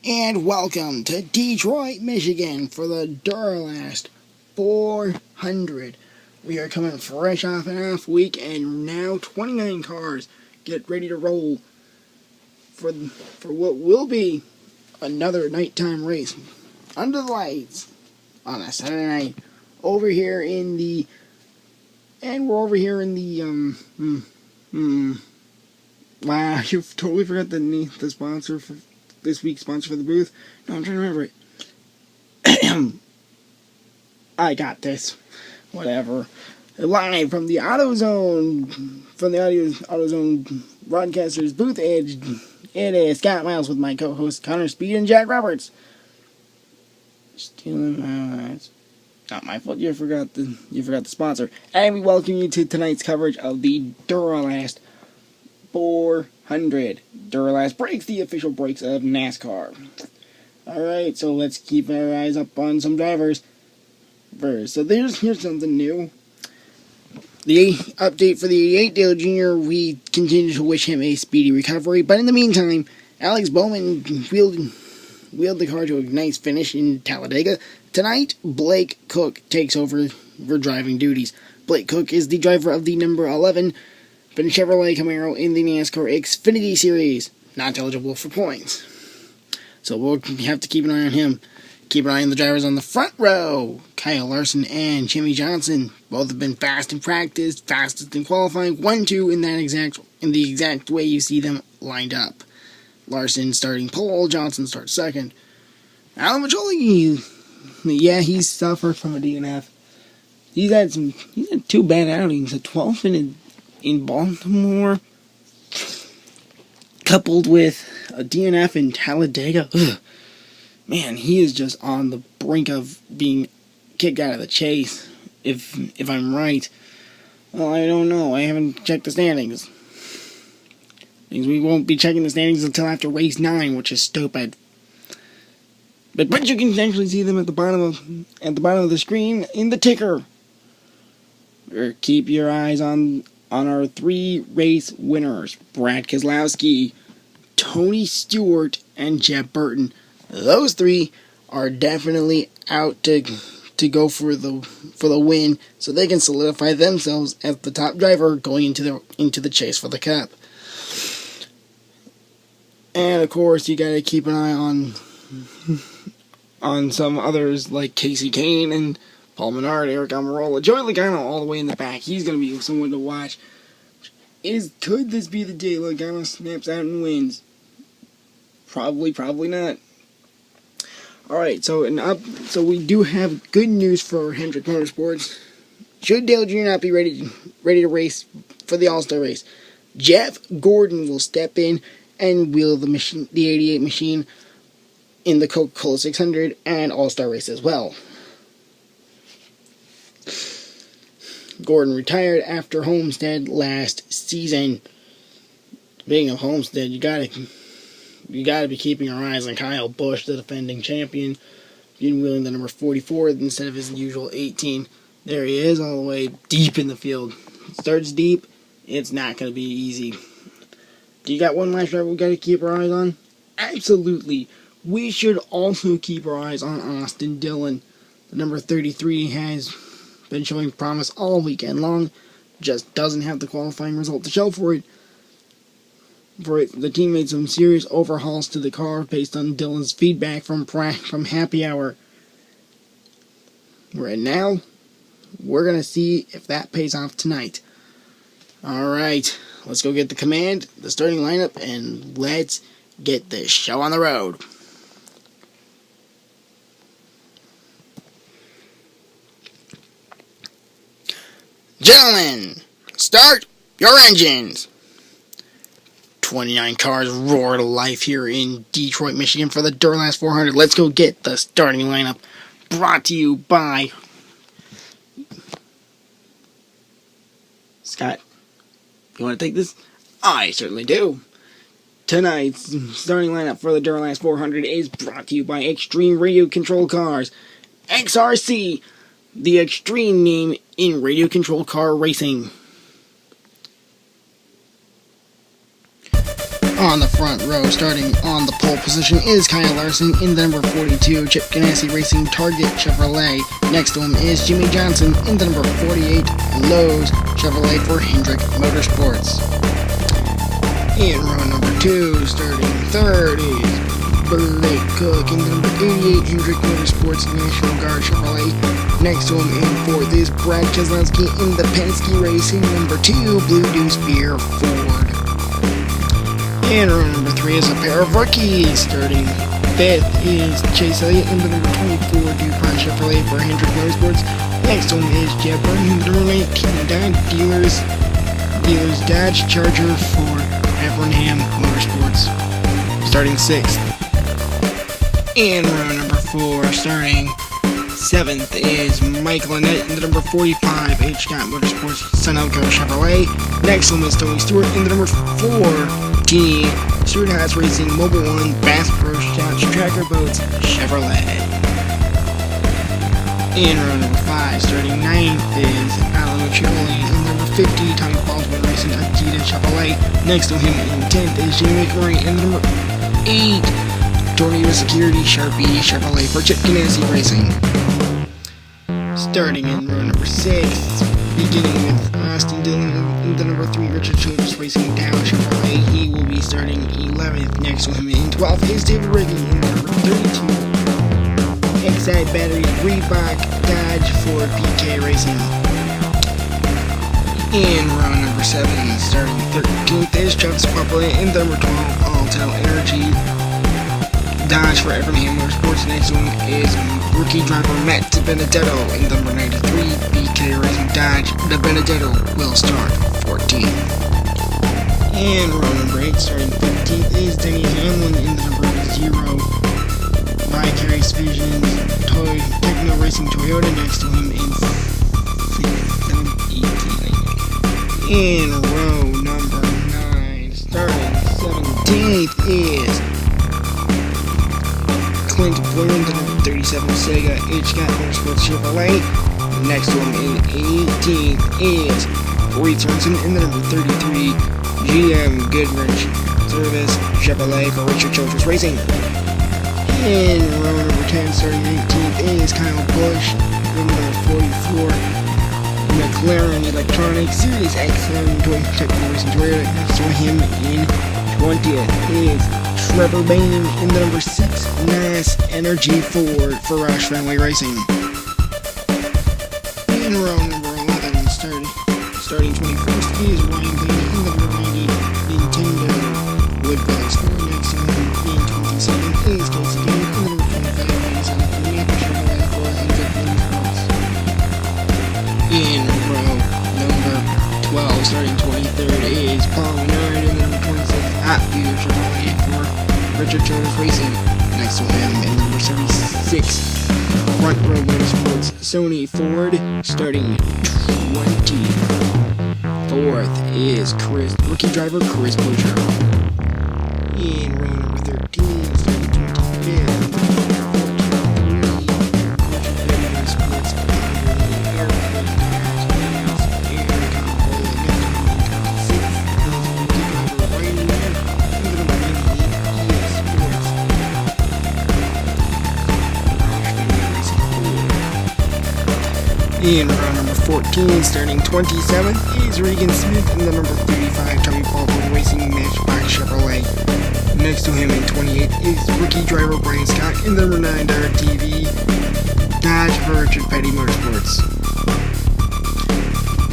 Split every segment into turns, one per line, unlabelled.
And welcome to Detroit, Michigan for the Duralast 400. We are coming fresh off an off week, and now 29 cars get ready to roll for what will be another nighttime race under the lights on a Saturday night over here in the, and we're over here in the wow, you've totally forgot the sponsor for this week's sponsor for the booth. No, I'm trying to remember it. I got this. Whatever. Live from the AutoZone broadcaster's booth edge. It is Scott Miles with my co-host Connor Speed and Jack Roberts. It's not my fault. You forgot the sponsor. And we welcome you to tonight's coverage of the Duralast 400. Duralast breaks, the official brakes of NASCAR. Alright, so let's keep our eyes up on some drivers first. So here's something new. The update for the 88 Dale Jr., we continue to wish him a speedy recovery, but in the meantime, Alex Bowman wheeled the car to a nice finish in Talladega. Tonight, Blake Cook takes over for driving duties. Blake Cook is the driver of the number 11 Chevrolet Camaro in the NASCAR Xfinity Series, not eligible for points. So we'll have to keep an eye on him. Keep an eye on the drivers on the front row. Kyle Larson and Jimmy Johnson both have been fast in practice, fastest in qualifying, 1-2 in the exact way you see them lined up. Larson starting pole, Johnson starts second. Alan Majoli, yeah, he's suffered from a DNF. He's had two bad outings, a 12th in Baltimore, coupled with a DNF in Talladega. Ugh. Man, he is just on the brink of being kicked out of the chase, if I'm right. Well, I don't know. I haven't checked the standings. Because we won't be checking the standings until after race 9, which is stupid. But you can actually see them at the bottom of the screen in the ticker. Or keep your eyes on our 3 race winners: Brad Keselowski, Tony Stewart, and Jeff Burton. Those 3 are definitely out to go for the win, so they can solidify themselves as the top driver going into the chase for the cup. And of course, you gotta keep an eye on some others like Casey Kane and Paul Menard, Eric Almirola, Joey Logano all the way in the back. He's gonna be someone to watch. Could this be the day Logano snaps out and wins? Probably not. Alright, so we do have good news for Hendrick Motorsports. Should Dale Jr. not be ready to race for the All-Star race, Jeff Gordon will step in and wheel the 88 machine in the Coca-Cola 600 and All-Star race as well. Gordon retired after Homestead last season. Being of Homestead, you gotta be keeping your eyes on Kyle Busch, the defending champion, being wheeling the number 44 instead of his usual 18. There he is, all the way deep in the field. Starts deep, it's not going to be easy. Do you got one last driver we got to keep our eyes on? Absolutely. We should also keep our eyes on Austin Dillon. The number 33 has been showing promise all weekend long, just doesn't have the qualifying result to show for it. The team made some serious overhauls to the car based on Dillon's feedback from Happy Hour. Right now, we're going to see if that pays off tonight. Alright, let's go get the command, the starting lineup, and let's get this show on the road. Gentlemen, start your engines. 29 cars roar to life here in Detroit, Michigan for the Duralast 400. Let's go get the starting lineup, brought to you by Scott. You want to take this? I certainly do. Tonight's starting lineup for the Duralast 400 is brought to you by Extreme Radio Control Cars. XRC, the extreme name in radio control car racing. On the front row, starting on the pole position, is Kyle Larson in the number 42 Chip Ganassi Racing Target Chevrolet. Next to him is Jimmy Johnson in the number 48 Lowe's Chevrolet for Hendrick Motorsports. In row number 2, starting third is Blake Cook in the number 88 Hendrick Motorsports National Guard Chevrolet. Next to him in fourth is Brad Keselowski in the Penske Racing number 2 Blue Deuce Beer Ford. And row number 3 is a pair of rookies. Starting fifth is Chase Elliott in the number 24 DuPont Chevrolet for Hendrick Motorsports. Next to him is Jeff Burton in the number 19 Dodge Dealers Dodge Charger for Evernham Motorsports. Starting sixth. In row number 4, starting seventh is Mike Lynette in the number 45 H. Scott Motorsports Sunoco Chevrolet. Next to him is Tony Stewart in the number 14 Stewart Haas Racing Mobile One Bass Pro Shots Tracker Boats Chevrolet. In row number 5, starting ninth is Alan Chevrolet in the number 50 Tommy Baldwin Racing Akita Chevrolet. Next to him in 10th is Jimmy McMurray in the number 8 Tornado Security Sharpie Chevrolet for Chip Ganassi Racing. Starting in row number 6, beginning with Austin Dillon in the number 3 Richard Childress Racing Dow Chevrolet. He will be starting 11th. Next to him in 12th is David Riggin in the number 32 Exide Battery Reebok Dodge Ford PK Racing. In row number 7, starting 13th is Travis Popple in the number 12 Altel Energy Dodge for Evernham Motorsports. Next one is rookie driver Matt DiBenedetto in the number 93 BK Racing Dodge. DiBenedetto will start 14th. And row number 8, starting 15th, is Denny Hamlin in the number 0 Vicarious Visions Techno Racing Toyota. Next to him in 18th. In row number 9, starting 17th, is Clint Flynn, the number 37 Sega H. Scott Motorsports Chevrolet. Next to him in 18th is Reed Sorensen in the number 33 GM Goodrich Service Chevrolet for Richard Childress Racing. In row number 10, starting 18th, is Kyle Busch in the number 44 McLaren Electronics Series XM Techno Racing Toyota. Next to him in 20th is Trevor Bain in the number 6 NAS Energy Ford for Roush Family Racing. In row number 11, starting 21st, is Ryan Blaney in the number 90 Nintendo Wood Brothers Ford. Next to him in 27th is Casey Kane in the number 25 Amazon Chevrolet for Hendrick Motorsports. In row number 12, starting 23rd, is Paul Menard in the number 26 Hotfield Chevrolet for Richard Childress Racing. Next to him in number 76, Front Row Motorsports Sony Ford. Starting 24th is rookie driver Chris Buescher. In row number 13, starting 25th, in row number 14, starting 27th, is Regan Smith in the number 35 Tommy Baldwin Racing Matchbox Chevrolet. Next to him in 28th is rookie driver Brian Scott in the number 9 TV Dodge for Richard Petty Motorsports.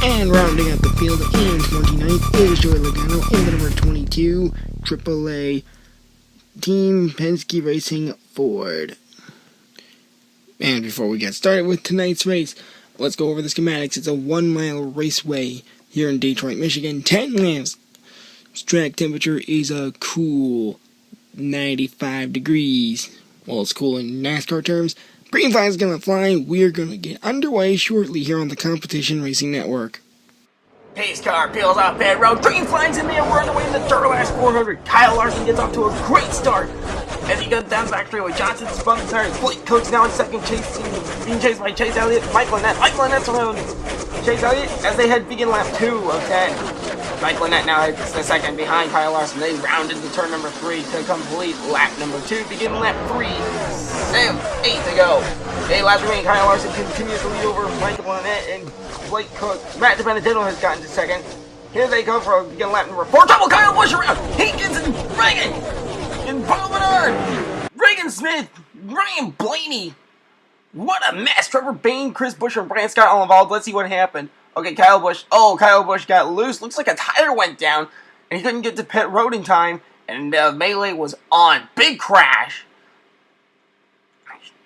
And rounding out the field in 29th is Joey Logano in the number 22 AAA Team Penske Racing Ford. And before we get started with tonight's race, let's go over the schematics. It's a 1-mile raceway here in Detroit, Michigan. 10 laps. Track temperature is a cool 95 degrees. Well, it's cool in NASCAR terms. Green flag is going to fly. We're going to get underway shortly here on the Competition Racing Network.
Pace car peels off pit road. Green flags in there. We're underway in the Duralast 400. Kyle Larson gets off to a great start as he goes down the back straightaway. Johnson spun the tires. Blake Cook's now in second, being chased by Chase Elliott. Mike Lynette. Mike Lynette's around Chase Elliott as they begin lap 2 of 10. Mike Lynette now is the second behind Kyle Larson. They round into turn number 3 to complete lap number 2. Begin lap 3. 8 to go. Okay, last remaining. Kyle Larson continues to lead over Mike Lynette and Blake Cook. Matt DiBenedetto has gotten to second. Here they go for begin lap number 4. Double Kyle Busch around. Higgins and Reagan. And Paul Menard. Reagan Smith. Ryan Blaney. What a mess. Trevor Bayne, Chris Buescher, and Brian Scott all involved. Let's see what happened. Okay, Kyle Busch. Oh, Kyle Busch got loose. Looks like a tire went down, and he couldn't get to pit road in time, and the melee was on. Big crash.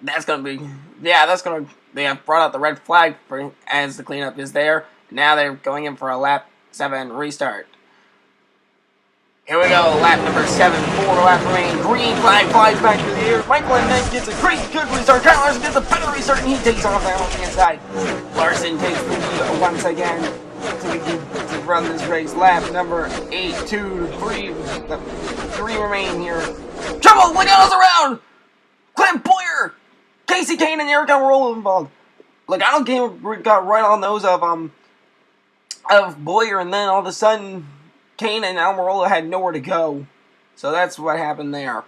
That's going to be... Yeah, that's going to... They have brought out the red flag for as the cleanup is there. Now they're going in for a lap 7 restart. Here we go, lap number 7, 4 laps remaining. Green flag flies back to the air. Michael Lynette gets a great, good restart. Kyle Larson gets a better restart, and he takes off down on the inside. Larson takes the lead once again to run this race. Lap number 8, 2, 3 remaining here. Trouble, Logano's around! Clint Boyer! Casey Kane and Eric Almirola involved. Logano got right on those of Boyer, and then all of a sudden... Kane and Almirola had nowhere to go. So that's what happened there.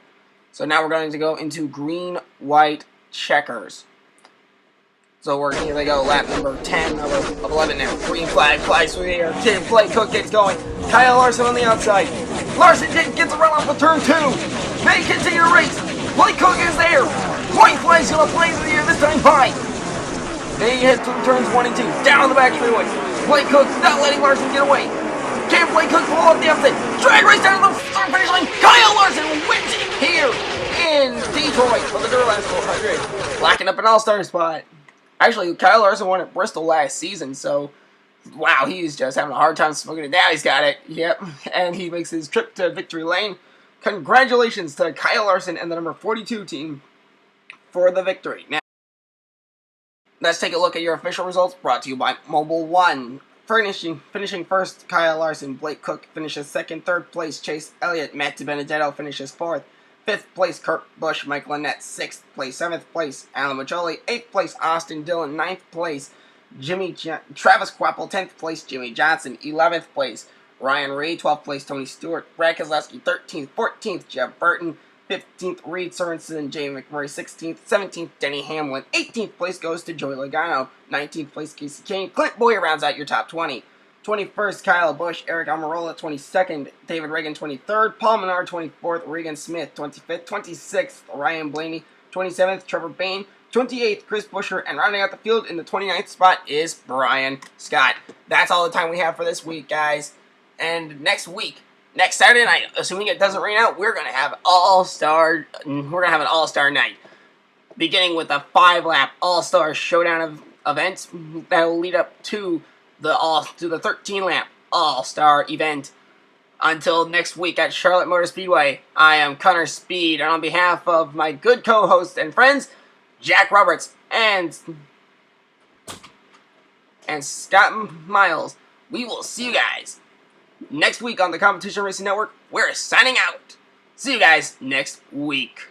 So now we're going to go into green, white, checkers. So here they go, lap number 10 of 11 now. Green flag flies through the air. Blake Cook gets going. Kyle Larson on the outside. Larson gets a run off of turn 2. They continue to race. Blake Cook is there. White flag's going to fly through the air this time by. They hit through turns 1 and 2. Down on the back straightaway. Blake Cook not letting Larson get away. Can't Blake Cook fall off the outside. Drag race down to the start finish line. Kyle Larson wins it here in Detroit for the Duralast 400. Locking up an all-star spot. Actually, Kyle Larson won at Bristol last season, so wow, he's just having a hard time smoking it. Now he's got it. Yep. And he makes his trip to victory lane. Congratulations to Kyle Larson and the number 42 team for the victory. Now, let's take a look at your official results brought to you by Mobile One. Finishing first, Kyle Larson. Blake Cook finishes second. Third place, Chase Elliott. Matt DiBenedetto finishes fourth. Fifth place, Kurt Busch. Mike Lynette. Sixth place. Seventh place, Alan Majoli. Eighth place, Austin Dillon. Ninth place, Travis Quapple. 10th place, Jimmy Johnson. 11th place, Ryan Reed. 12th place, Tony Stewart. Brad Keselowski. 13th. 14th, Jeff Burton. 15th, Reed Sorensen, Jamie McMurray. 16th, 17th, Denny Hamlin. 18th place goes to Joey Logano. 19th place, Casey Kane. Clint Boyer rounds out your top 20. 21st, Kyle Busch. Eric Almirola, 22nd. David Reagan, 23rd. Paul Menard, 24th. Regan Smith, 25th. 26th, Ryan Blaney. 27th, Trevor Bayne. 28th, Chris Buescher. And rounding out the field in the 29th spot is Brian Scott. That's all the time we have for this week, guys. And next Saturday night, assuming it doesn't rain out, we're gonna have an all-star night, beginning with a 5-lap all-star showdown of events that will lead up to the 13-lap all-star event. Until next week at Charlotte Motor Speedway, I am Connor Speed, and on behalf of my good co-hosts and friends, Jack Roberts and Scott Miles, we will see you guys next week on the Competition Racing Network. We're signing out. See you guys next week.